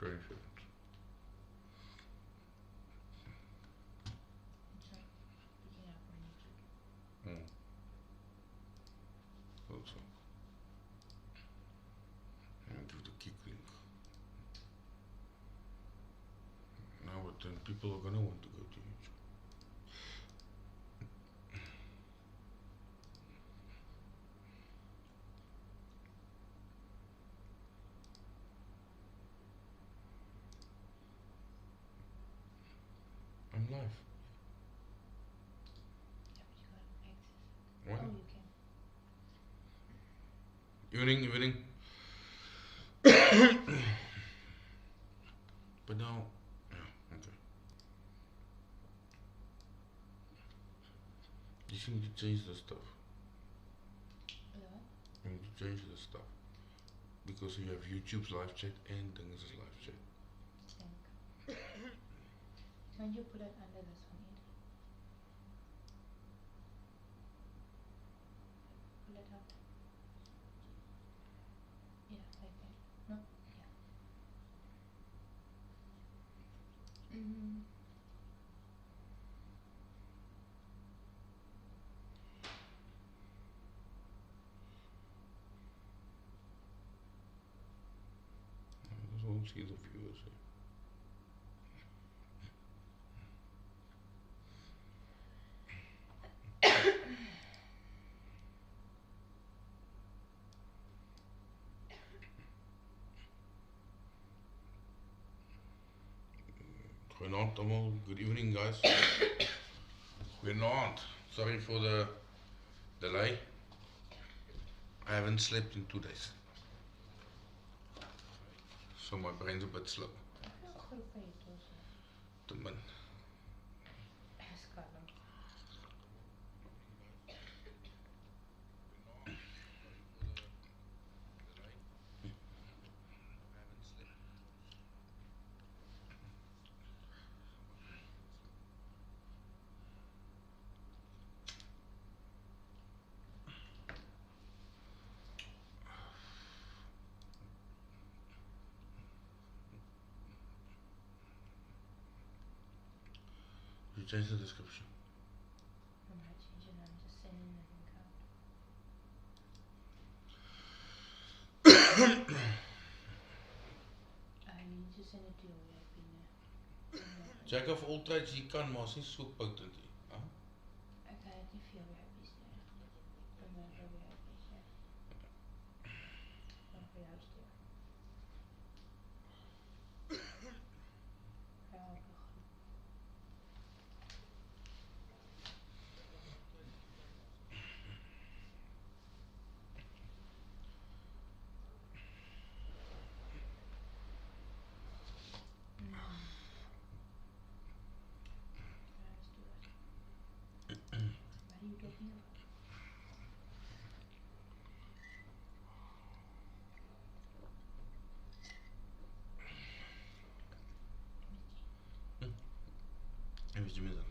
27. Sorry, picking up on YouTube. Also. And do the kick link. Now, but then people are gonna want to go to YouTube. I'm live. Yeah, but you got access. When? Oh, you can. Evening. But now, yeah, okay. You seem to change the stuff. Yeah. You need to change the stuff. Because you have YouTube's live chat and Dingus' live chat. Think. Can't you put it under this one, Ed? Pull it out. Yeah, like that. No? Yeah. I just won't see the viewers. Goedenavond allemaal. Good evening, guys. Goedenavond. Sorry for the delay. I haven't slept in 2 days. So my brain's a bit slow. Hoeveel groepen het ons? Te min. Skalm. You change the description. I'm not changing, I'm just sending the link out. You need to send it to your webinar. Jack of all trades, jy kan, maar is nie so potent nie. Huh? Ek kan dit nie vir jou webbies nie. Vir my webbies, ja. Kan vir jou stuur. Ja, ek begin. What are you talking about? MSG Method.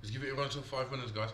Let's give everyone some 5 minutes, guys.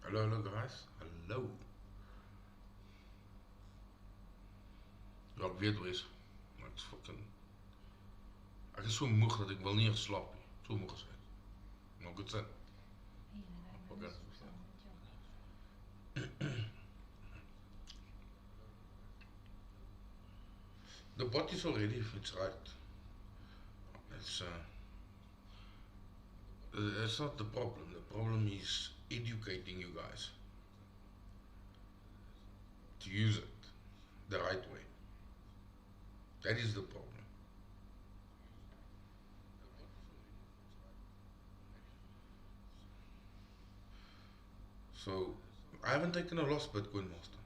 Hallo, hallo guys. Hallo. Ja, ek weet hoe is. Maar ek is fucking... Ek is so moeg dat ek wil nie eens slaap nie. So moeg is ek. Maar goed sin. Okay. The bot is already, it's right. It's not the problem. The problem is educating you guys to use it the right way. That is the problem. So I haven't taken a loss Bitcoin Master,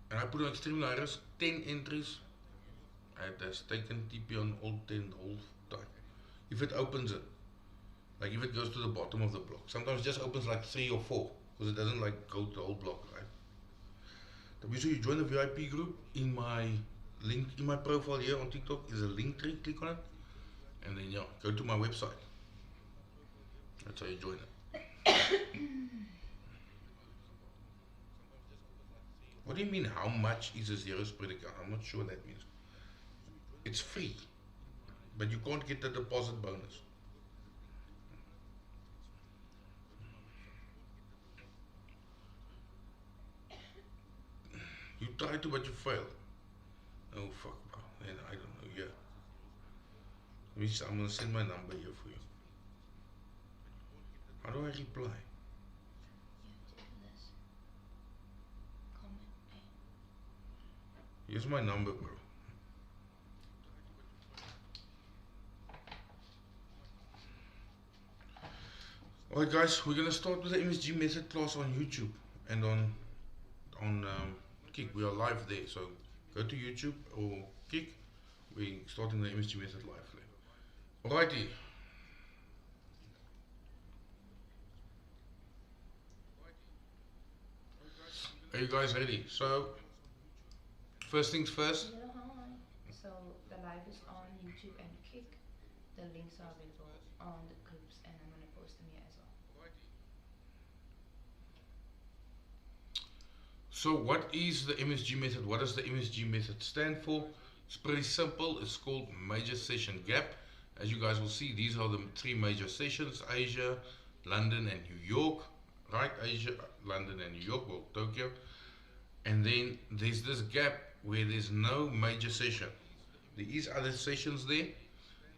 and I put on extremely high risk, 10 entries. It has taken TP on all 10 the whole time. If it opens it, like if it goes to the bottom of the block, sometimes it just opens like 3 or 4 because it doesn't like go to the whole block, right? So you join the VIP group. In my link, in my profile here on TikTok is a link tree, click on it, and then yeah, go to my website. That's how you join it. What do you mean, how much is a zero spread account? I'm not sure what that means. It's free, but you can't get the deposit bonus. You try to, but you fail. Oh fuck, bro. Man, I don't know, yeah. Which I'm gonna send my number here for you. How do I reply? Here's my number, bro. Alright guys, we're gonna start with the MSG Method class on YouTube and on Kick. We are live there, so go to YouTube or Kick. We're starting the MSG Method live there. Alrighty. Are you guys ready? So, first things first. Hello, hi. So the live is on YouTube and Kick. The links are available on the groups, and I'm gonna post them here as well. So what is the MSG method? What does the MSG method stand for? It's pretty simple. It's called major session gap. As you guys will see, these are the 3 major sessions: Asia, London and New York. Right? Asia, London and New York, well, Tokyo. And then there's this gap where there's no major session. There is other sessions there,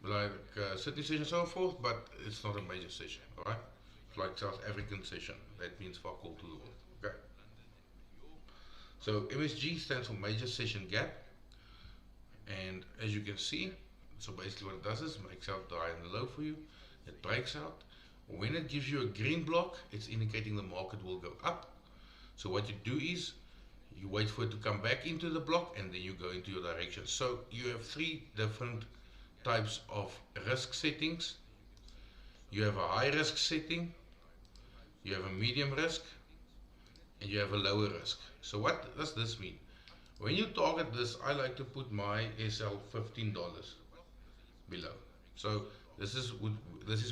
like Sydney session and so forth, but it's not a major session. Alright? It's like South African session. That means fuck all to the world. Okay? So MSG stands for major session gap, and as you can see, so basically what it does is makes out the high and the low for you. It breaks out. When it gives you a green block, it's indicating the market will go up. So what you do is you wait for it to come back into the block, and then you go into your direction. So you have 3 different types of risk settings. You have a high risk setting, you have a medium risk, and you have a lower risk. So what does this mean? When you target this, I like to put my SL $15 below. So this is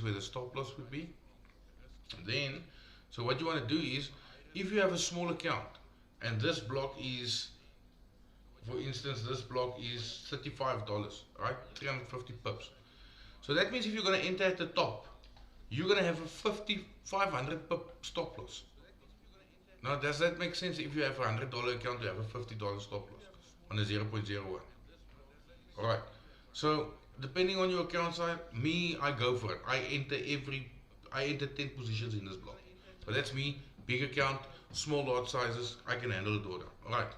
where the stop loss would be. And then, so what you want to do is, if you have a small account and this block is, for instance, this block is $35, right? 350 pips. So that means if you're going to enter at the top, you're going to have a 500 pip stop loss. Now, does that make sense? If you have a $100 account, you have a $50 stop loss on a 0.01. Alright, so depending on your account size, I go for it. I enter 10 positions in this block. So that's me, big account, small lot sizes, I can handle it all. Alright,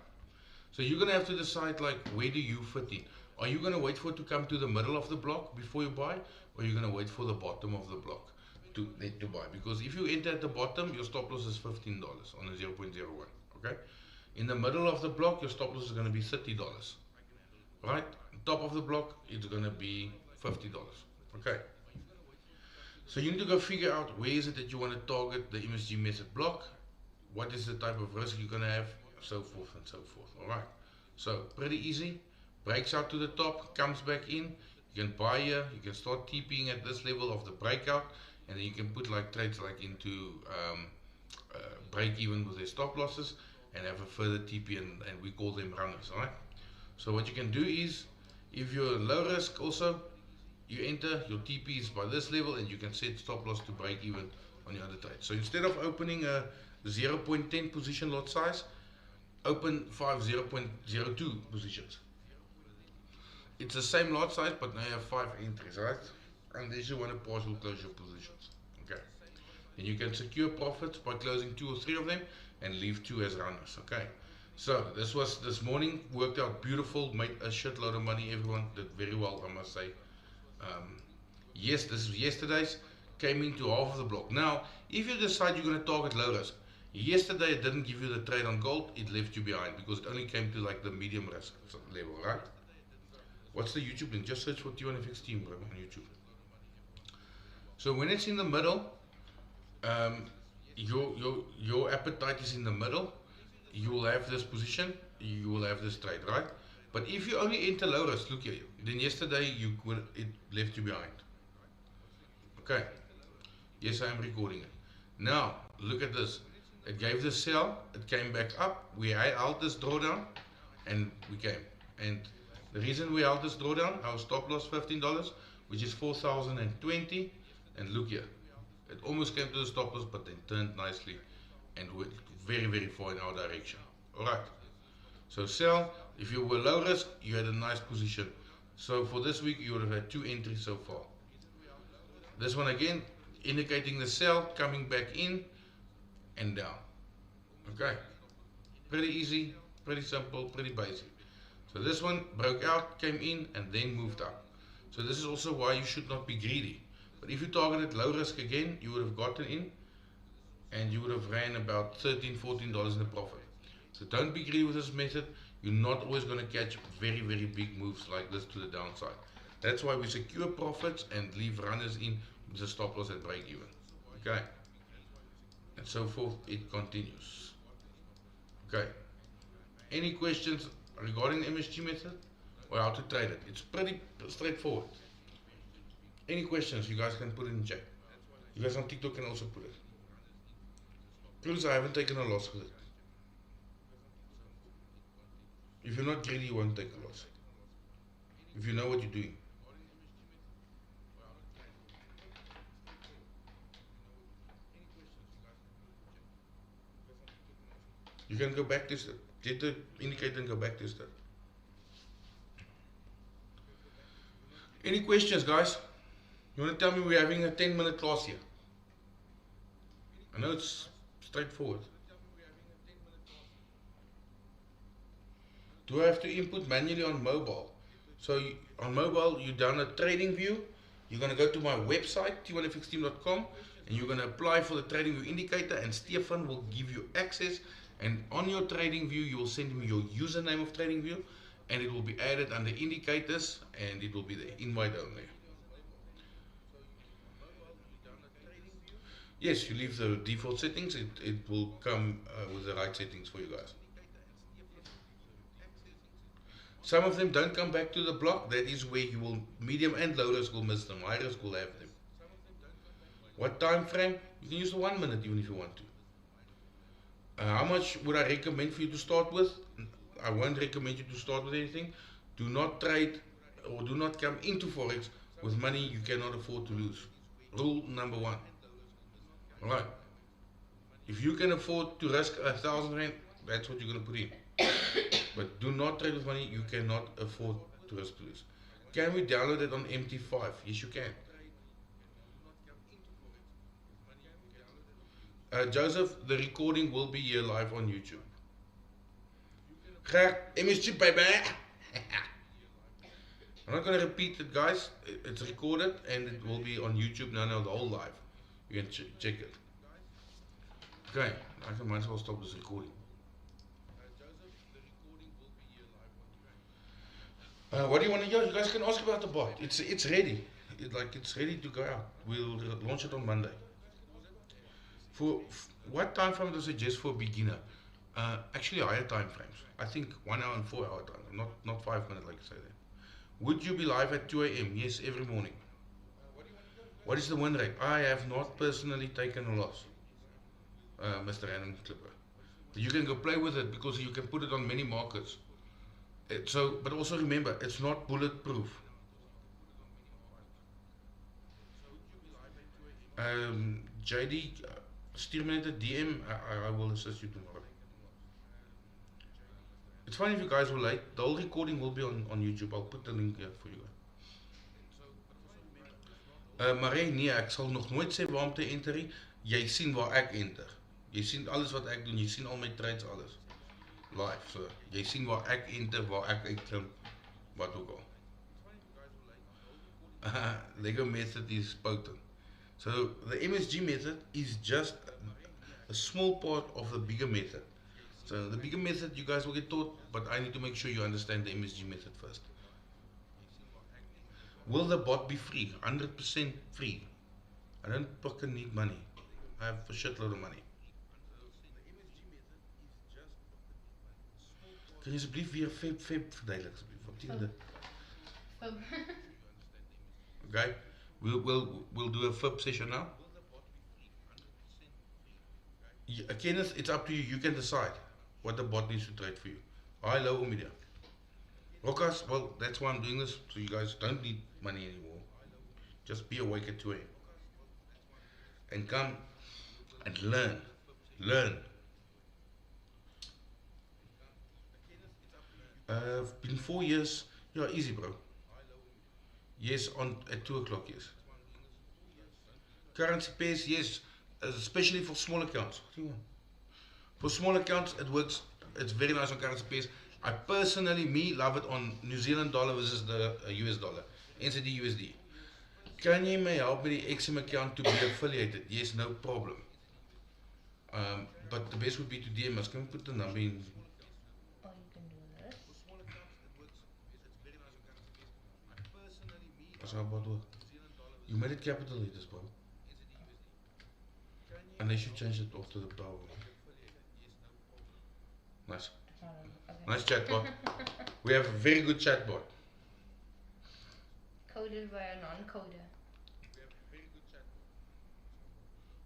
so you're going to have to decide, like, where do you fit in? Are you going to wait for it to come to the middle of the block before you buy, or are you going to wait for the bottom of the block to buy? Because if you enter at the bottom, your stop loss is $15 on a 0.01. Okay, in the middle of the block, your stop loss is going to be $30. Right, top of the block, it's going to be $50. Okay, so you need to go figure out where is it that you want to target the MSG method block, what is the type of risk you're going to have, so forth and so forth. Alright, so pretty easy. Breaks out to the top, comes back in, you can buy here, you can start TPing at this level of the breakout, and then you can put like trades like into break even with their stop losses and have a further TP, and we call them runners. Alright, so what you can do is, if you're low risk also, you enter your TPs by this level and you can set stop loss to break even on your other trade. So instead of opening a 0.10 position lot size, open 5 0.02 positions. It's the same lot size, but now you have 5 entries, right? Unless you want to partial close your positions. Okay. And you can secure profits by closing 2 or 3 of them and leave 2 as runners. Okay. So this morning, worked out beautiful, made a shitload of money. Everyone did very well, I must say. Yes, this is yesterday's, came into half of the block. Now, if you decide you're going to target low risk, yesterday it didn't give you the trade on gold, it left you behind because it only came to like the medium risk level, right? What's the YouTube link? Just search for T1FX team, bro, on YouTube. So when it's in the middle, your appetite is in the middle, you will have this position, you will have this trade, right? But if you only enter low risk, look here, then yesterday it left you behind. Okay. Yes, I am recording it. Now, look at this. It gave the sell, it came back up, we held this drawdown, and we came. And the reason we held this drawdown, our stop loss $15, which is 4,020, and look here. It almost came to the stop loss, but then turned nicely and went very, very far in our direction. Alright. So sell, if you were low risk, you had a nice position. So for this week, you would have had 2 entries so far. This one again, indicating the sell, coming back in and down. Okay. Pretty easy, pretty simple, pretty basic. So this one broke out, came in, and then moved up. So this is also why you should not be greedy. But if you targeted low risk again, you would have gotten in and you would have ran about $13, $14 in the profit. So don't be greedy with this method. You're not always going to catch very, very big moves like this to the downside. That's why we secure profits and leave runners in with the stop loss at break even. Okay. And so forth, it continues. Okay. Any questions regarding the MSG method or how to trade it? It's pretty straightforward. Any questions, you guys can put in the chat. You guys on TikTok can also put it. Please, I haven't taken a loss with it. If you're not greedy, you won't take a loss. If you know what you're doing. You can go back test it. Get the indicator and go back test it. Any questions, guys? You want to tell me we're having a 10-minute class here? I know it's straightforward. Do I have to input manually on mobile? So on mobile, you download TradingView. You're going to go to my website, t1fxteam.com, and you're going to apply for the TradingView indicator, and Stefan will give you access. And on your TradingView, you will send him your username of TradingView, and it will be added under indicators, and it will be there, invite only. Yes, you leave the default settings, it will come with the right settings for you guys. Some of them don't come back to the block. That is where you will, medium and low risk will miss them, high risk will have them. What time frame? You can use the 1 minute even if you want to. How much would I recommend for you to start with? I won't recommend you to start with anything. Do not trade or do not come into Forex with money you cannot afford to lose. Rule number 1. Alright. If you can afford to risk 1,000 rand, that's what you're going to put in. But do not trade with money you cannot afford to risk to lose. Can we download it on MT5? Yes, you can. Joseph, the recording will be here live on YouTube. MSG baby. I'm not going to repeat it, guys. It's recorded and it will be on YouTube now, the whole live. You can check it. Okay, I might as well stop this recording. What do you want to hear? You guys can ask about the bot. It's ready. It's ready to go out. We'll launch it on Monday. For what time frame do I suggest for a beginner? Actually higher time frames. I think 1 hour and 4 hour time, not 5 minutes like you say there. Would you be live at 2 AM? Yes, every morning. What is the win rate? I have not personally taken a loss. Mr. Random Clipper. You can go play with it because you can put it on many markets. But also remember, it's not bulletproof. JD, stuur me net 'n DM. I will assist you tomorrow. It's fine if you guys were late. The whole recording will be on YouTube. I'll put the link here for you. Marie, nee, ek sal nog nooit sê waar om te enter nie. Jy sien waar ek enter. Jy sien alles wat ek doen. Jy sien al my trades, alles. Live. So, jy sien waar ek enter, waar ek uitklim, wat ook al. Lego method is potent. So the MSG method is just a small part of the bigger method. So the bigger method you guys will get taught, but I need to make sure you understand the MSG method first. Will the bot be free? 100% free. I don't fucking need money. I have a shitload of money. Kan jy asseblief weer Fib verduidelik asseblief? Wat beteken dit? Okay. We'll do a Fib session now. Kenneth, it's up to you. You can decide what the bot needs to trade for you. High, low, or medium. Rokas, well, that's why I'm doing this, so you guys don't need money anymore. Just be awake at 2 AM. And come and learn. Learn. Been 4 years. Yeah, easy, bro. Yes, at 2 o'clock, yes. Currency pairs, yes, especially for small accounts. For small accounts, it works. It's very nice on currency pairs. I personally, love it on New Zealand dollar versus the US dollar. NZD USD. Can you may help me the XM account to be affiliated? Yes, no problem. But the best would be to DM us. Can we put the number in? Or you can do this. You made it capital letters, bro. And they should change it off to the power. Nice. Okay. Nice chatbot. We have a very good chatbot. Coded by a non-coder.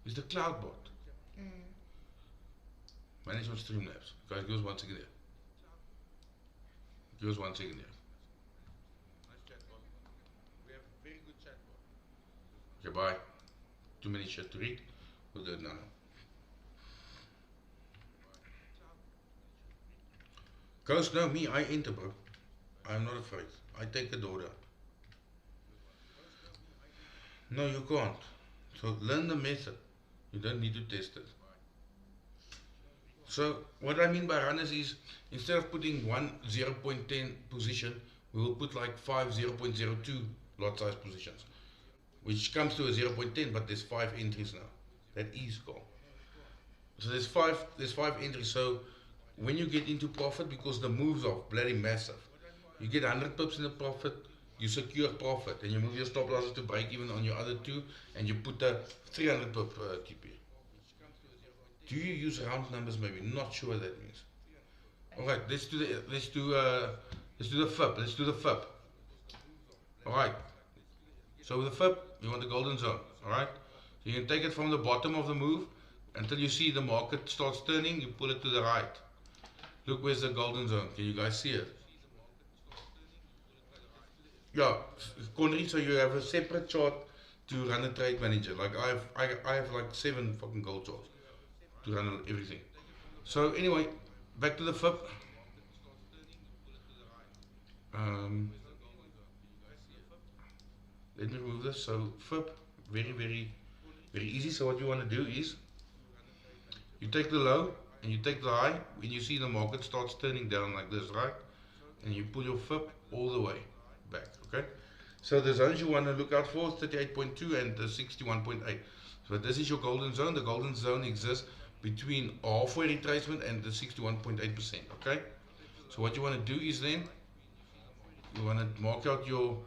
It's the cloud bot. Manage on Streamlabs. Guys, give us 1 second here. Give us 1 second here. Nice chatbot. We have a very good chatbot. Okay, bye. Too many shit to read. We'll do it now. Ghost, no, me, I enter, bro. I'm not afraid. I take the order. No, you can't. So learn the method. You don't need to test it. So what I mean by runners is, instead of putting one 0.10 position, we will put like 5 0.02 lot size positions, which comes to a 0.10, but there's 5 entries now. That is cool. So there's five entries. So when you get into profit, because the moves are bloody massive, you get 100 pips in the profit, you secure profit, and you move your stop losses to break even on your other two, and you put a 300 pip TP. Do you use round numbers? Maybe not sure what that means. All right, let's do the FIB. All right. So with the FIB, you want the golden zone. All right. So you can take it from the bottom of the move until you see the market starts turning. You pull it to the right. Look, where's the golden zone? Can you guys see it? Yeah, Connery. So you have a separate chart to run a trade manager. Like I have like 7 fucking gold charts to run everything. So anyway, back to the FIB. Let me remove this. So FIB, very easy. So what you want to do is, you take the low and you take the high when you see the market starts turning down like this, right? And you pull your FIB all the way back, okay? So the zones you want to look out for, 38.2 and the 61.8. So this is your golden zone. The golden zone exists between halfway retracement and the 61.8%, okay? So what you want to do is then, you want to mark out your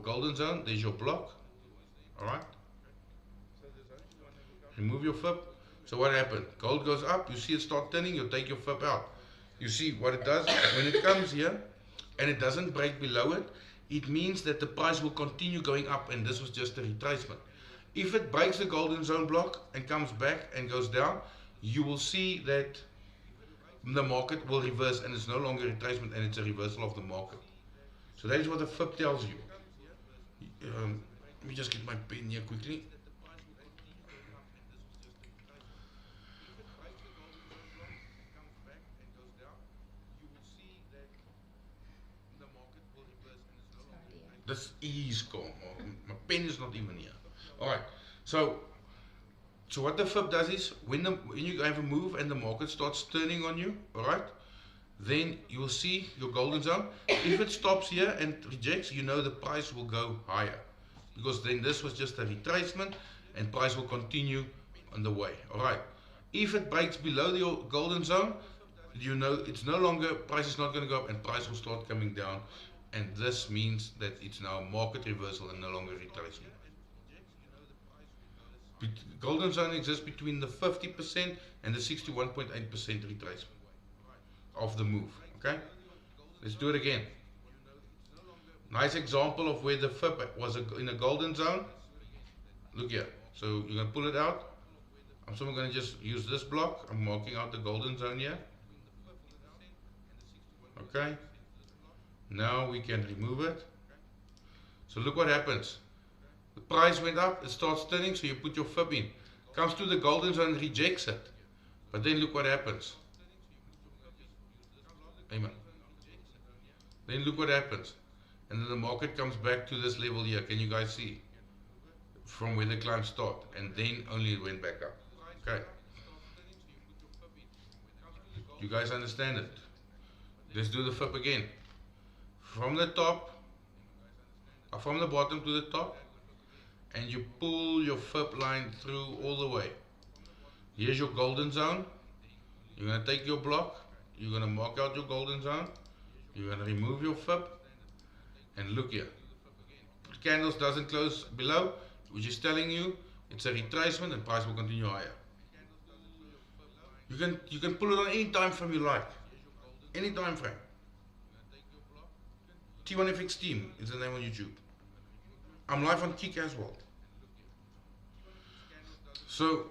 golden zone. There's your block, all right? Remove your FIB. So what happened? Gold goes up, you see it start turning, you take your FIB out. You see what it does when it comes here and it doesn't break below it. It means that the price will continue going up, and this was just a retracement. If it breaks the golden zone block and comes back and goes down, you will see that the market will reverse and it's no longer retracement and it's a reversal of the market. So that is what the FIB tells you. Let me just get my pen here quickly. This is gone. My pen is not even here. Alright, so what the FIB does is when you have a move and the market starts turning on you, alright, then you will see your golden zone. If it stops here and rejects, you know the price will go higher, because then this was just a retracement and price will continue on the way. Alright, if it breaks below your golden zone, you know it's no longer, price is not going to go up and price will start coming down, and this means that it's now a market reversal and no longer retracement. Golden zone exists between the 50% and the 61.8% retracement of the move. Okay, let's do it again. Nice example of where the FIB was in a golden zone. Look here. So you're going to pull it out. I'm going to just use this block. I'm marking out the golden zone here. Okay, now we can remove it. So look what happens. The price went up, it starts turning, so you put your FIB in. Comes to the golden zone, rejects it. But then look what happens. Amen. Then look what happens. And then the market comes back to this level here. Can you guys see? From where the climb started. And then only it went back up. Okay. You guys understand it? Let's do the FIB again. From the top, or from the bottom to the top, and you pull your FIB line through all the way. Here's your golden zone. You're going to take your block, you're going to mark out your golden zone, you're going to remove your FIB, and look here. Candles doesn't close below, which is telling you it's a retracement and price will continue higher. You can pull it on any time frame you like. Any time frame. T1FX Team is the name on YouTube. I'm live on Kik as well. So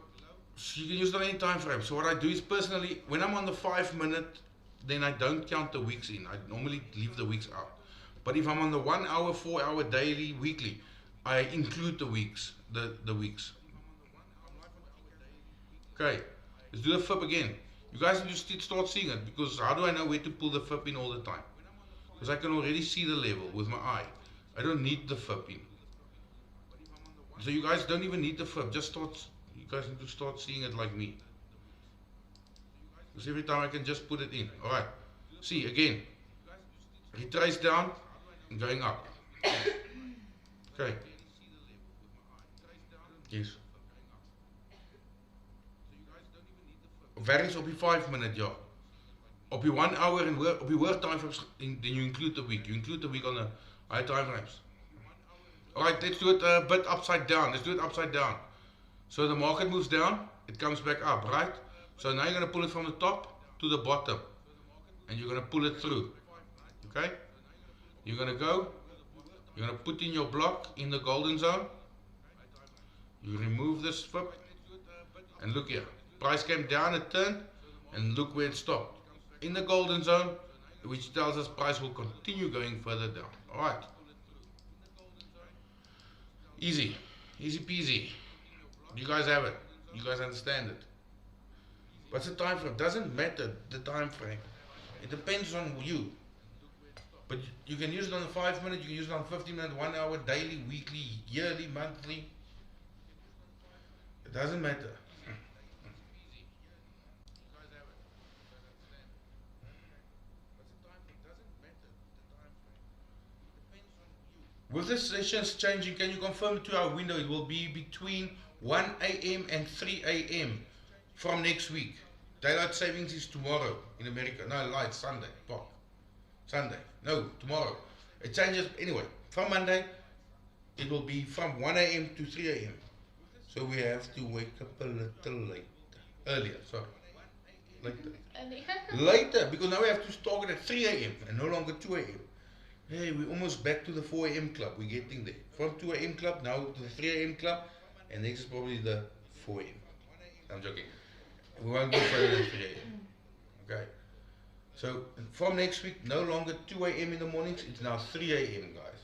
you can use it on any time frame. So what I do is personally, when I'm on the 5 minute, then I don't count the weeks in. I normally leave the weeks out. But if I'm on the 1 hour, 4 hour, daily, weekly, I include the weeks. The weeks. Okay, let's do the FIB again. You guys need to start seeing it, because how do I know where to pull the FIB in all the time? Because I can already see the level with my eye. I don't need the FIB in. So you guys don't even need the FIB. Just start. You guys need to start seeing it like me. Because every time I can just put it in. Alright. See again. Retrace down and going up. Okay. Yes. Varies op die 5 minute, ja. Op die 1 hour en op die hoër time frames, then you include the week. You include the week on the high time frames. Alright, let's do it a bit upside down. Let's do it upside down. So the market moves down, it comes back up, right? So now you're going to pull it from the top to the bottom. And you're going to pull it through. Okay? You're going to go. You're going to put in your block in the golden zone. You remove this FIB. And look here. Price came down, it turned, and look where it stopped. In the golden zone, which tells us price will continue going further down. Alright. Easy. Easy peasy. You guys have it. You guys understand it. What's the time frame? Doesn't matter the time frame. It depends on you. But you can use it on the 5 minute, you can use it on 15 minute, 1 hour, daily, weekly, yearly, monthly. It doesn't matter. With the sessions changing, can you confirm the 2 hour window? It will be between 1 AM and 3 AM from next week. Daylight savings is tomorrow in America. No, it's Sunday. Fuck. Sunday. No, tomorrow. It changes anyway. From Monday, it will be from 1 AM to 3 AM. So we have to wake up a little later. Earlier, sorry. Later. Later, because now we have to start at 3 AM and no longer 2 AM. Hey, we're almost back to the 4 AM club. We're getting there. From 2 AM club, now to the 3 AM club, and next is probably the 4 AM. I'm joking. We won't go further than 3 a.m. Okay. So from next week, no longer 2 a.m. in the mornings, it's now 3 a.m. guys.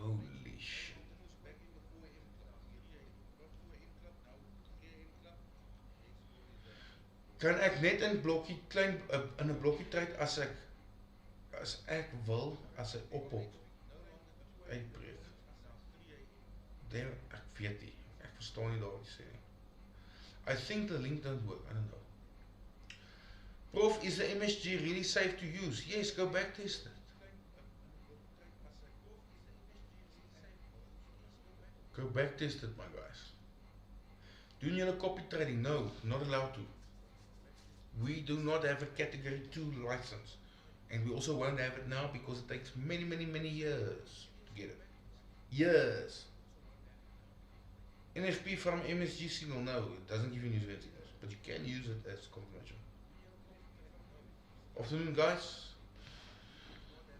Holy shit. Kan ek net in blokkie klein in 'n blokkie trade as ek wil as hy ophop uitbreek. Dan ek weet nie. Ek verstaan nie daar wat jy sê nie. I think the link don't work. I don't know. Prof, is the MSG really safe to use? Yes, go back test it. Go back test it, my guys. Doen julle copy trading? No, not allowed to. We do not have a category 2 license. And we also won't have it now because it takes many, many, many years to get it. Years. NFP from MSG signal, no, it doesn't give you news signals, but you can use it as confirmation. Afternoon guys.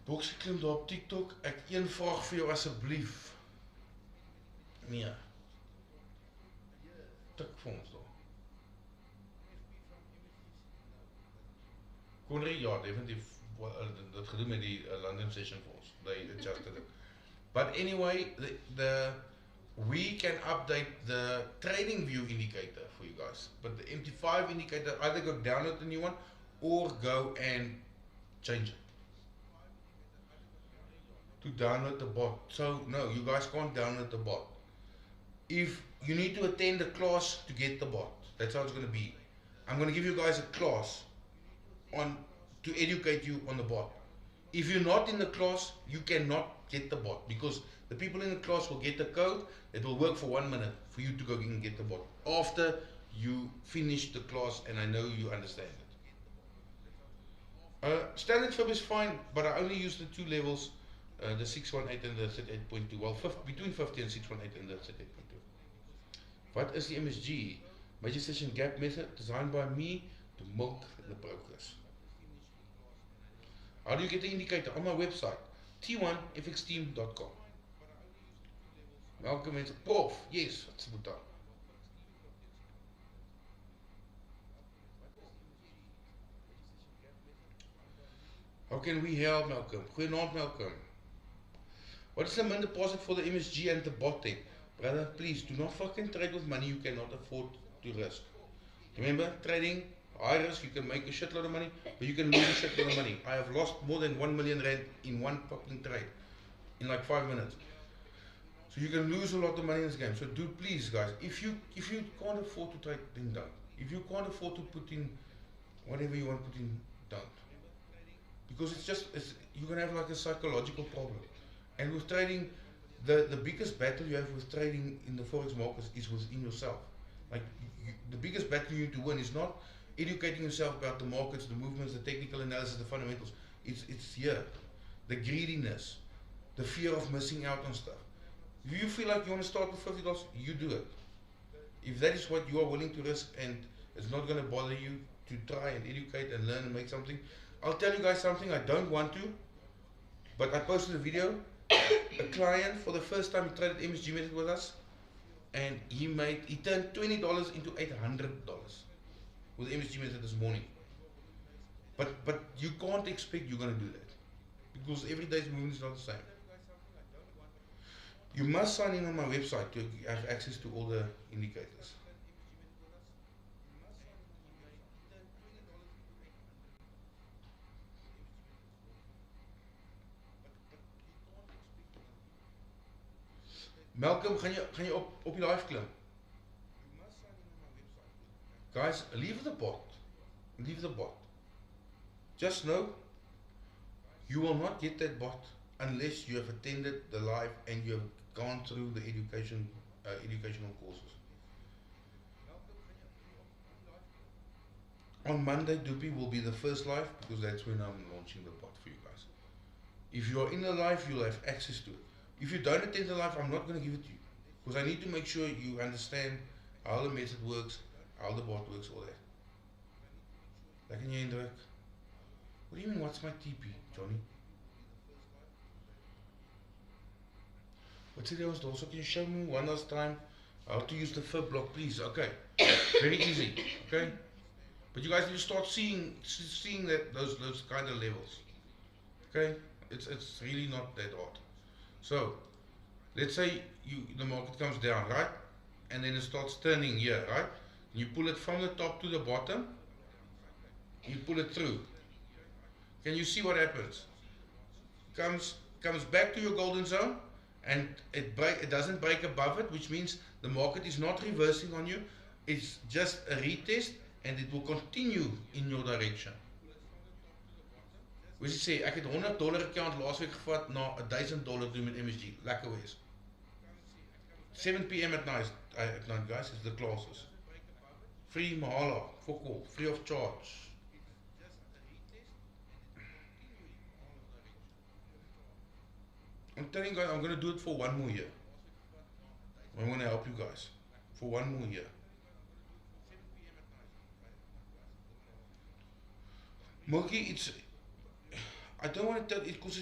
Boxie klim daar op TikTok. Ek een vraag vir jou asseblief. Nee. Tik vir ons daar. Conry, ja, definitief. Dat gedoen met die London session for ons. They adjusted it. But anyway, we can update the trading view indicator for you guys. But the MT5 indicator, either go download a new one or go and change it. To download the bot. So no, you guys can't download the bot. If you need to attend a class to get the bot, that's how it's going to be. I'm going to give you guys a class to educate you on the bot. If you're not in the class, you cannot get the bot because the people in the class will get the code. It will work for 1 minute for you to go and get the bot after you finish the class, and I know you understand it. Standard fib is fine, but I only use the 2 levels, the 618 and the 38.2. Well, between 50 and 618 and the 38.2. What is the MSG? Major session gap method designed by me to milk the brokers. How do you get the indicator? On my website, t1fxteam.com. Welcome into Prof. Yes, that's good. How can we help, Malcolm? Goeienaand, Malcolm. What is the min deposit for the MSG and the bot then? Brother, please do not fucking trade with money you cannot afford to risk. Remember, trading, high risk, you can make a shitload of money, but you can lose a shitload of money. I have lost more than 1 million rand in one fucking trade, in like 5 minutes. So you can lose a lot of money in this game. So do please, guys, if you can't afford to trade, then don't. If you can't afford to put in whatever you want to put in, don't. Because you're gonna have like a psychological problem. And with trading, the biggest battle you have with trading in the forex markets is within yourself. Like the biggest battle you need to win is not educating yourself about the markets, the movements, the technical analysis, the fundamentals. It's here, the greediness, the fear of missing out on stuff. If you feel like you want to start with $50, you do it. If that is what you are willing to risk and it's not going to bother you to try and educate and learn and make something, I'll tell you guys something I don't want to, but I posted a video. A client for the first time he traded MSG Method with us, and he turned $20 into $800 with MSG Method this morning. But you can't expect you're going to do that because every day's movement is not the same. You must sign in on my website to have access to all the indicators. Malcolm, gaan jy op die live klim? Guys, leave the bot. Leave the bot. Just know, you will not get that bot unless you have attended the live and you have gone through the educational courses. On Monday, Doopy will be the first live because that's when I'm launching the bot for you guys. If you are in the live, you'll have access to it. If you don't attend the live, I'm not going to give it to you because I need to make sure you understand how the method works, how the bot works, all that. Lekker jy indruk. What do you mean, what's my TP, Johnny? What did I was also? Can you show me one last time How to use the fib block, please. Okay, very easy. Okay, but you guys need to start seeing that those kind of levels. Okay, it's really not that hard. So let's say the market comes down, right, and then it starts turning here, right. You pull it from the top to the bottom. You pull it through. Can you see what happens? Comes back to your golden zone, and it doesn't break above it, which means the market is not reversing on you. It's just a retest, and it will continue in your direction. Hoe jy sê, ek het $100 account laasweek gevat na $1,000 toe met MSG. Lekker wees. 7 p.m. at night, guys, is the classes. Free mahala, fokol, free of charge. I'm telling you guys, I'm going to do it for 1 more year. I'm going to help you guys for 1 more year. Milky, I don't want to tell it because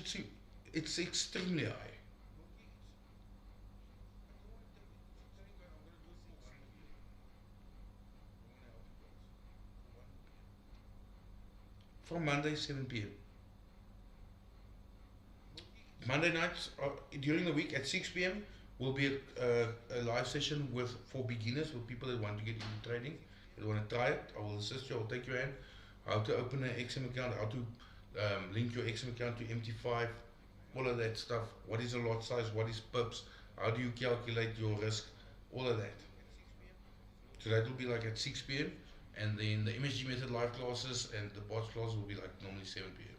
it's extremely high. From Monday 7 p.m. Monday nights during the week at 6 p.m. will be a live session for beginners, for people that want to get into trading, that want to try it. I will assist you. I will take your hand. How to open an XM account, how to link your XM account to MT5, all of that stuff. What is a lot size? What is pips? How do you calculate your risk? All of that. So that will be like at 6 p.m. and then the MSG Method live classes and the bots classes will be like normally 7 p.m.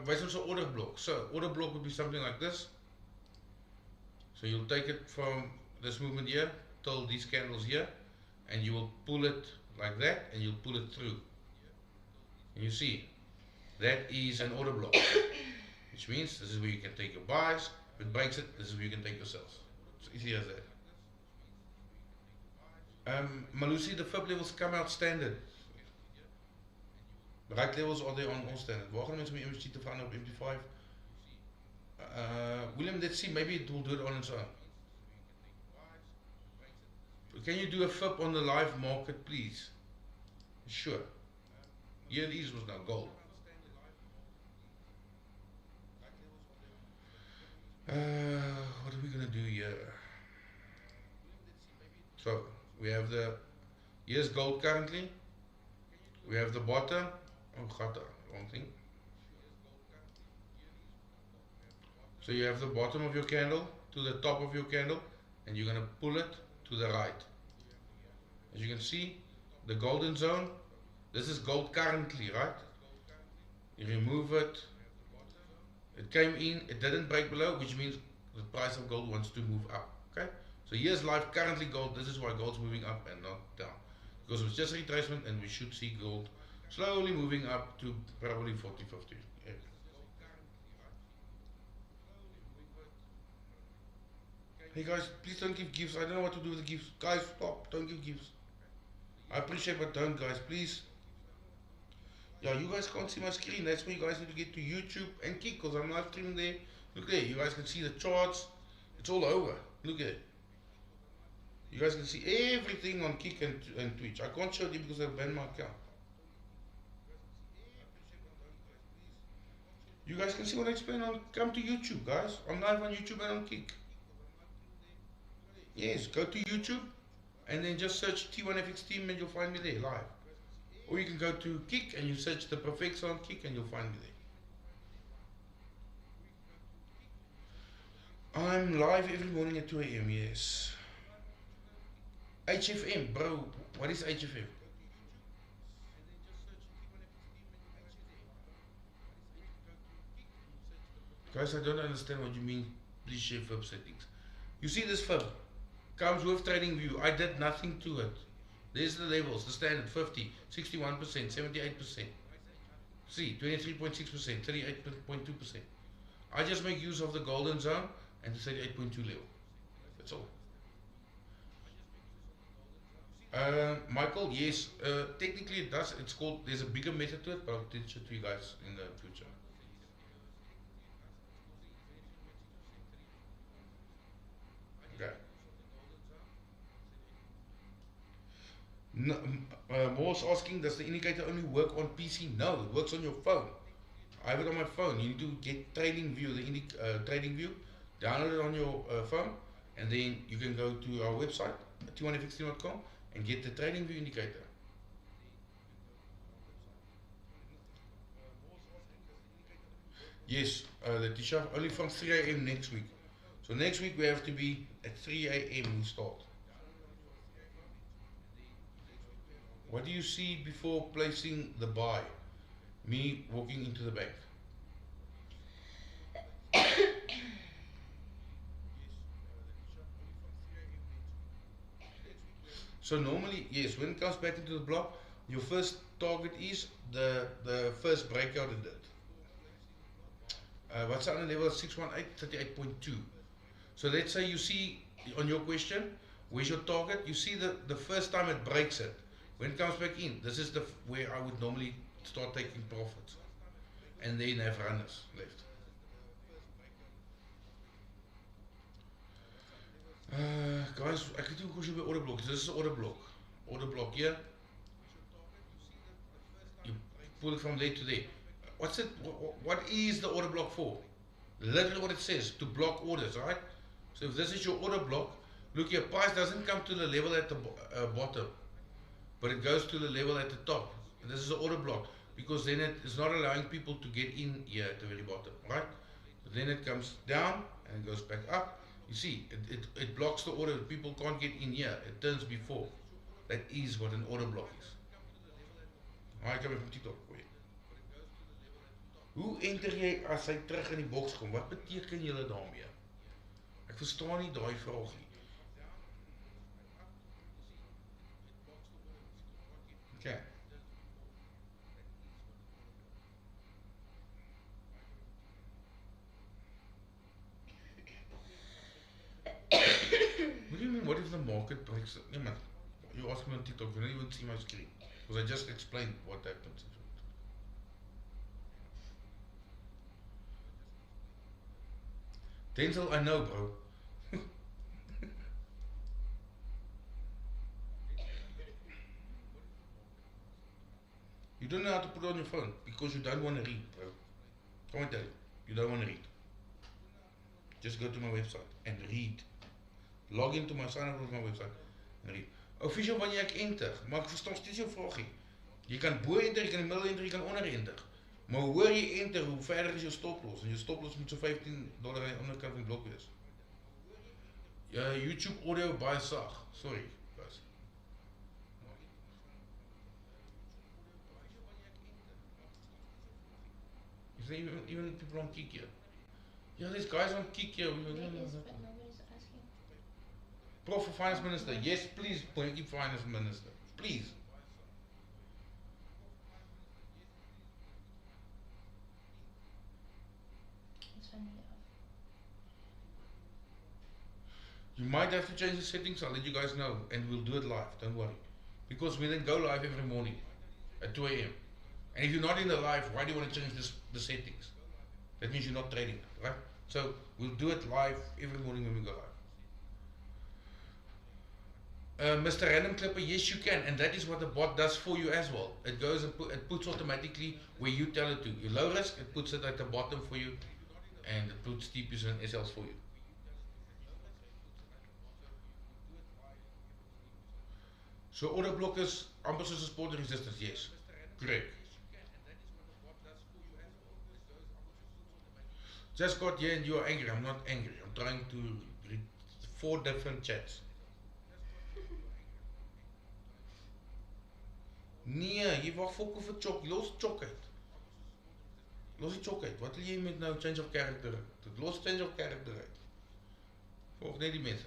There's also order block. So order block would be something like this. So you'll take it from this movement here till these candles here, and you will pull it like that, and you'll pull it through. And you see, that is an order block, which means this is where you can take your buys. If it breaks it, this is where you can take your sells. It's easy as that. Malusi, the fib levels come out standard. The right levels are there on all standard. Waar gaan mensen met MSG te verander op MT5? William, let's see, maybe it will do it on its own. Can you do a fib on the live market, please? Sure. Here these was now gold. What are we gonna do here? So we have here's gold currently. We have the bottom. Oh, gata, wrong thing. So you have the bottom of your candle to the top of your candle, and you're gonna pull it to the right. As you can see, the golden zone. This is gold currently, right? You remove it. It came in. It didn't break below, which means the price of gold wants to move up. Okay. So here's live currently gold. This is why gold's moving up and not down, because it's just a retracement, and we should see gold slowly moving up to probably 40, 50. Yeah. Hey guys, please don't give gifts. I don't know what to do with the gifts. Guys, stop. Don't give gifts. I appreciate, but don't, guys, please. Yeah, you guys can't see my screen. That's why you guys need to get to YouTube and Kick, because I'm live streaming there. Look there. You guys can see the charts. It's all over. Look at it. You guys can see everything on Kick and Twitch. I can't show you because I've banned my account. You guys can see what I explain on. Come to YouTube, guys. I'm live on YouTube and on Kick. Yes, go to YouTube and then just search T1FX team and you'll find me there live. Or you can go to Kick and you search the Profxssor on Kick and you'll find me there. I'm live every morning at 2 a.m. Yes. HFM, bro. What is HFM? Guys, I don't understand what you mean. Please share fib settings. You see this fib comes with trading view. I did nothing to it. There's the levels, the standard 50, 61%, 78%. See, 23.6%, 38.2%. I just make use of the golden zone and the 38.2 level. That's all. Michael, yes, technically it does. It's called, there's a bigger method to it, but I'll teach it to you guys in the future. Okay. No, Moore's asking, does the indicator only work on PC? No, it works on your phone. I have it on my phone. You need to get Trading View, the Trading View, download it on your phone, and then you can go to our website, t1fxteam.com, and get the Trading View indicator. Yes, Letitia, only from 3 a.m. next week. So next week we have to be at 3 a.m. we start. What do you see before placing the buy? Me walking into the bank. So normally, yes, when it comes back into the block, your first target is the first breakout it did. What's on the level of 618, 38.2. So let's say you see on your question, where's your target? You see the first time it breaks it. When it comes back in, this is the where I would normally start taking profits. And then have runners left. Guys, I could do a question about order blocks. This is order block. Order block here. You pull it from there to there. What's it? What is the order block for? Literally what it says, to block orders, right? So if this is your order block, look here, price doesn't come to the level at the bottom, but it goes to the level at the top. And this is the order block, because then it is not allowing people to get in here at the very bottom, right? But then it comes down and it goes back up. You see, it blocks the order. People can't get in here. It turns before. That is what an order block is. I come from TikTok. Hoe enter jy as hy terug in die boks kom? Wat beteken julle daarmee? Ek verstaan nie daai vraag nie. Okay. What do you mean, what if the market breaks? Yeah, man, you ask me on TikTok, you don't even see my screen. Because I just explained what happens. Denzel, I know, bro. You don't know how to put it on your phone because you don't want to read, bro. Come on, tell you. You don't want to read. Just go to my website and read. Log into my sign up op my website en read. Official wanneer ek enter, maar ek verstaan steeds jou vraagie. Jy kan bo enter, jy kan in die middel enter, jy kan onder enter. Maar hoe hoor jy enter, hoe verder is jou stoploss? En jou stoploss moet so $15 aan die onderkant van die blok wees. YouTube audio baie sag. Sorry, guys. Is there even people on Kik here? Yeah, there's guys on Kik here. Nobody's asking. Prof for Finance Minister. Yes, please, keep Finance Minister. Please. You might have to change the settings, I'll let you guys know, and we'll do it live, don't worry. Because we then go live every morning at 2 a.m. And if you're not in the live, why do you want to change the settings? That means you're not trading, right? So we'll do it live every morning when we go live. Mr. Random Clipper, yes you can, and that is what the bot does for you as well. It goes and it puts automatically where you tell it to. You're low risk, it puts it at the bottom for you, and it puts TPs and SLs for you. So order blockers, amper soos 'n support resistance, yes, correct. Just got here and you are angry. I'm not angry. I'm trying to read 4 different chats. Nee, jy wag fok vir chok. Los chok uit. Los die chok uit. Wat wil jy met nou change of character? Los change of character uit. Volg net die mense.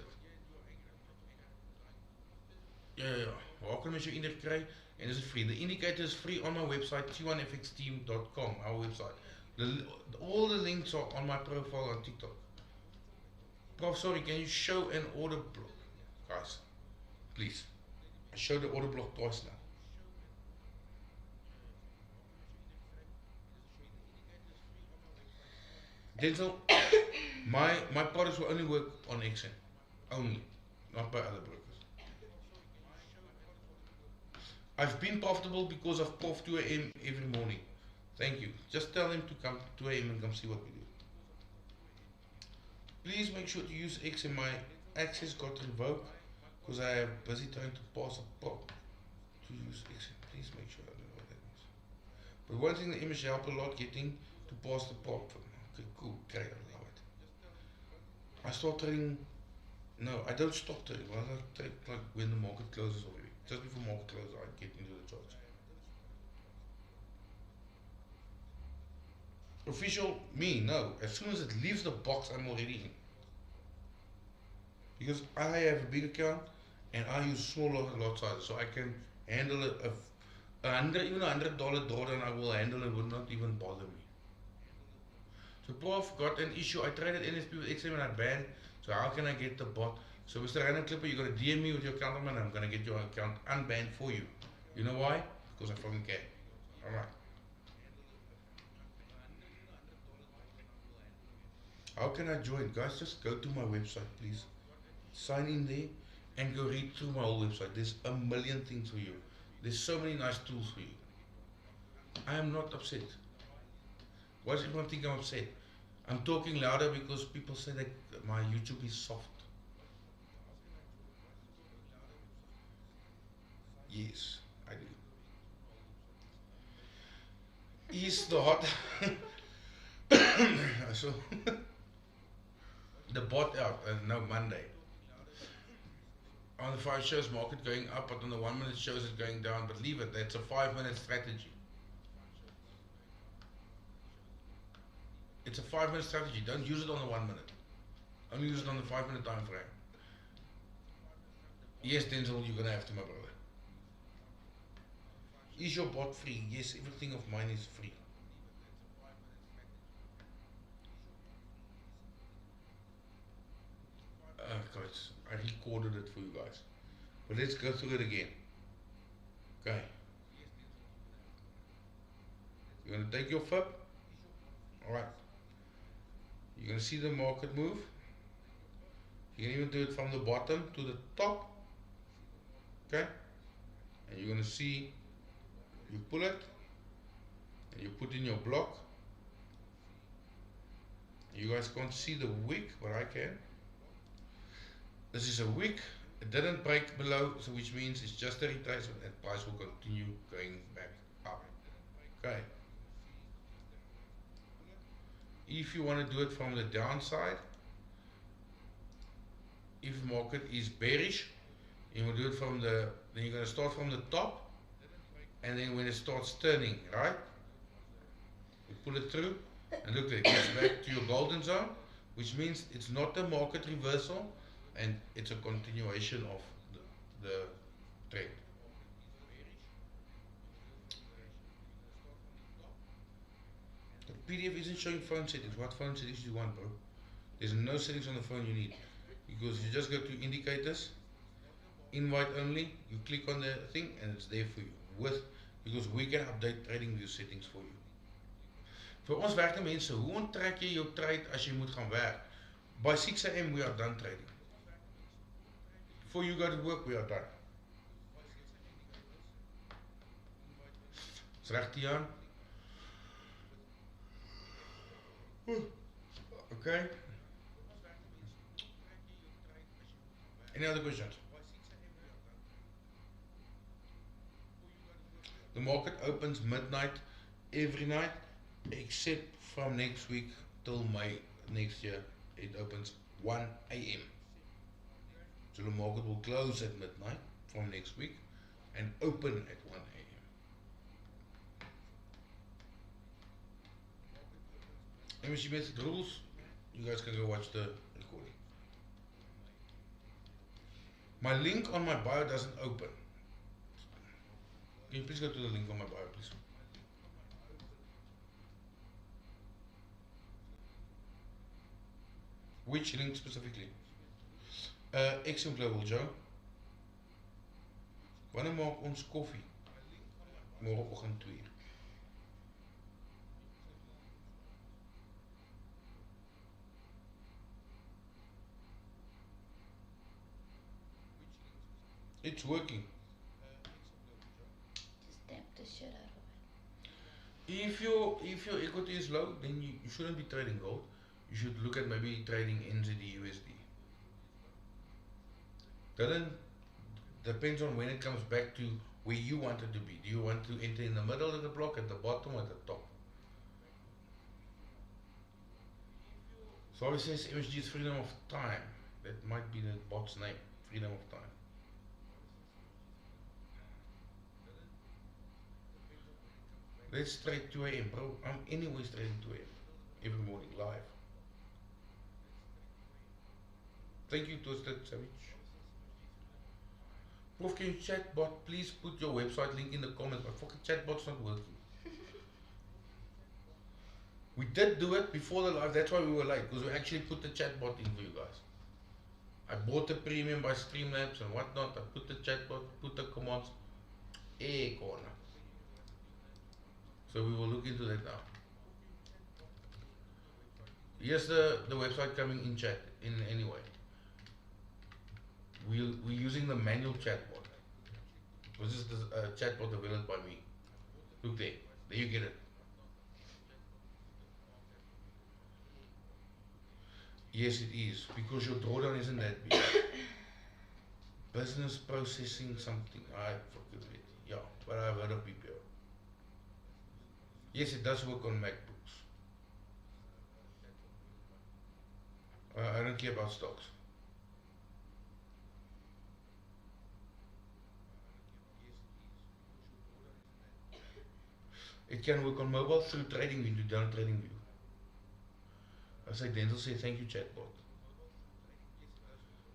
Ja. Waar kan mens jou index kry? En is it free? The indicator is free on my website, t1fxteam.com, our website. All the links are on my profile on TikTok. Profxssor, can you show an order block? Guys, please. I showed the order block twice now. Dental, my products will only work on XM. Only. Not by other brokers. I've been profitable because of Prof 2 AM every morning. Thank you. Just tell them to come 2 AM and come see what we do. Please make sure to use XM. My access got revoked because I am busy trying to pass a prop to use XM. Please make sure. I don't know what that means. But one thing the image help a lot getting to pass the prop. Okay, cool, great, I love it. I start trading. No, I don't stop trading. I trade like when the market closes already. Just before market closes, I get into the charts. Official me, no. As soon as it leaves the box, I'm already in. Because I have a big account and I use small lot sizes, so I can handle it. Even $100 drawdown, I will handle it. Would not even bother me. So Prof got an issue. I traded NSP with XM and I banned. So how can I get the bot? So Mr. Random Clipper, you're gonna DM me with your account number and I'm gonna get your account unbanned for you. You know why? Because I fucking care. Alright. How can I join? Guys, just go to my website, please. Sign in there and go read through my whole website. There's a million things for you. There's so many nice tools for you. I am not upset. Why does everyone think I'm upset? I'm talking louder because people say that my YouTube is soft. Yes, I do. Is the hot so the bot out no Monday. On the 5 shows market going up, but on the 1 minute shows it going down, but leave it, that's a 5-minute strategy. It's a 5-minute strategy, don't use it on the 1 minute. Only use it on the 5-minute time frame. Yes, Denzel, you're gonna have to, my brother. Is your bot free? Yes, everything of mine is free. Guys, I recorded it for you guys. But let's go through it again. Okay. You're gonna take your fib. Alright. You're gonna see the market move. You can even do it from the bottom to the top. Okay? And you're gonna see you pull it and you put in your block. You guys can't see the wick, but I can. This is a wick. It didn't break below, so which means it's just a retracement and price will continue going back up. Okay. If you want to do it from the downside, if market is bearish, you will do it from the, then you're going to start from the top, and then when it starts turning, right, you pull it through, and look, it gets back to your golden zone, which means it's not a market reversal, and it's a continuation of the trend. The PDF isn't showing phone settings. What phone settings do you want, bro? There's no settings on the phone you need, because you just go to indicators, invite only, you click on the thing and it's there for you, because we can update trading view settings for you. Vir ons werkende mense, hoe onttrek jy jou trade as jy moet gaan werk? By 6 AM we are done trading. Before you go to work, we are done. Is reg, Tiaan? Okay. Any other questions? The market opens midnight every night, except from next week till May next year. It opens 1 AM. So the market will close at midnight from next week and open at 1 AM. MSG Method rules, you guys can go watch the recording. My link on my bio doesn't open. Can you please go to the link on my bio, please? Which link specifically? XM Global Joe. Wanneer maak ons koffie? Morgenoggend 2 uur. It's working. Just tap the shit out of it. If your equity is low, then you shouldn't be trading gold. You should look at maybe trading NZD USD. Then depends on when it comes back to where you want it to be. Do you want to enter in the middle of the block, at the bottom, or at the top? So it says MSG is freedom of time. That might be the bot's name. Freedom of time. Let's trade 2 AM, bro. I'm anyways trading 2 AM every morning live. Thank you, Toasted Savage. Prof, can you chatbot please put your website link in the comments? My fucking chatbot's not working. We did do it before the live, that's why we were late, because we actually put the chatbot in for you guys. I bought the premium by Streamlabs and whatnot. I put the chatbot, put the commands, corner. So we will look into that now. Here's the website coming in chat in anyway. We're using the manual chatbot. This is the chatbot developed by me. Look there you get it. Yes, it is, because your drawdown isn't that big. Business processing something, I forget it. Yeah, but I've heard of BPO. Yes, it does work on MacBooks. I don't care about stocks. It can work on mobile through TradingView, to download TradingView. As ek Denzel sê, thank you chatbot.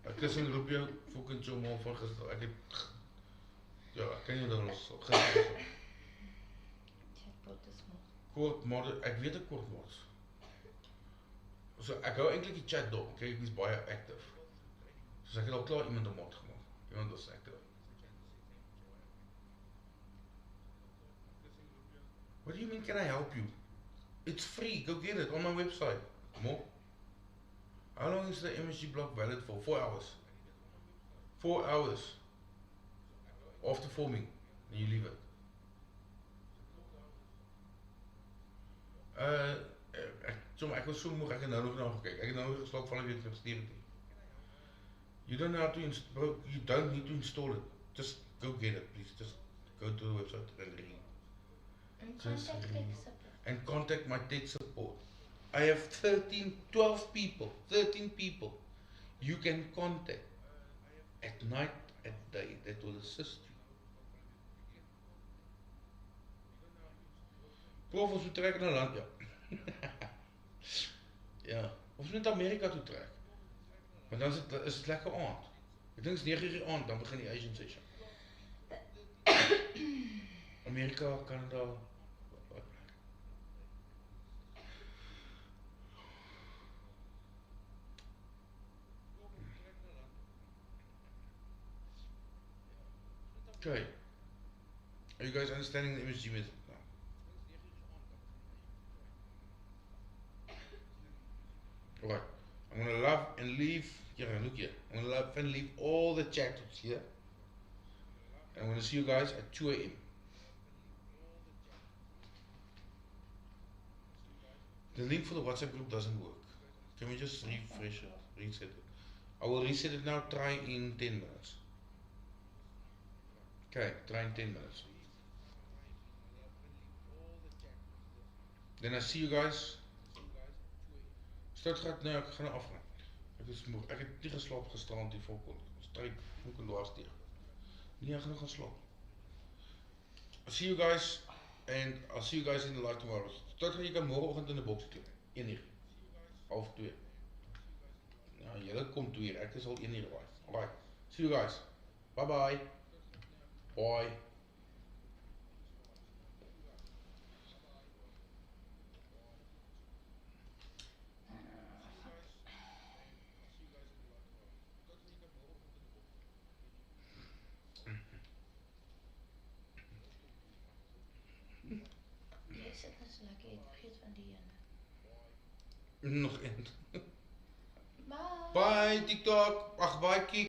Ek is in roep jou fucking so mal van gister. Ek het ja, ek kan jou dan ons gister. Chatbot is more. Kort modder, ek weet 'n kort mods. So ek hou eintlik die chat dop, kyk ek is baie active. So ek het al klaar iemand 'n mod gemaak. Iemand was active. What do you mean can I help you? It's free, go get it on my website. More. How long is the MSG block valid for? 4 hours. 4 hours. After forming, then you leave it. Ek was so moeg, ek het nou nog gekyk. Ek het nou nog geslaap van ek het gestuur het. You don't have to install, you don't need to install it. Just go get it, please. Just go to the website and read. And contact tech support. And contact my tech support. I have 12 people you can contact at night, at day, that will assist you. Prof, ons moet trek na land, ja. Ja, ons moet Amerika toe trek. Want dan is het lekker aand. Ek dink is 9 uur aand, dan begin die Asian session. Amerika, Canada. Okay. Are you guys understanding the MSG method now? Alright. I'm gonna love and leave. Yeah, look here. I'm gonna love and leave all the chats here. And I'm gonna see you guys at 2 AM. The link for the WhatsApp group doesn't work. Can we just refresh it? Reset it. I will reset it now. Try in 10 minutes. Okay, try in 10 minutes. Then I see you guys. Start gaat, nee, ek gaan afgaan. Ek is moeg. Ek het nie geslaap gisterand die volkond. Stryd moet en dwars teer. Nee, ek gaan gaan slaap. I'll see you guys and I'll see you guys in the live tomorrow. Start gaan jy kan môreoggend in 'n boks klim. 1 uur. Half 2. Ja, julle kom 2 uur. Ek is al 1 uur waai. Alright. See you guys. Bye bye. Bye. lekker eten. Vergeet van die Nog één. Bye. Bye TikTok. Ach, bye Kik.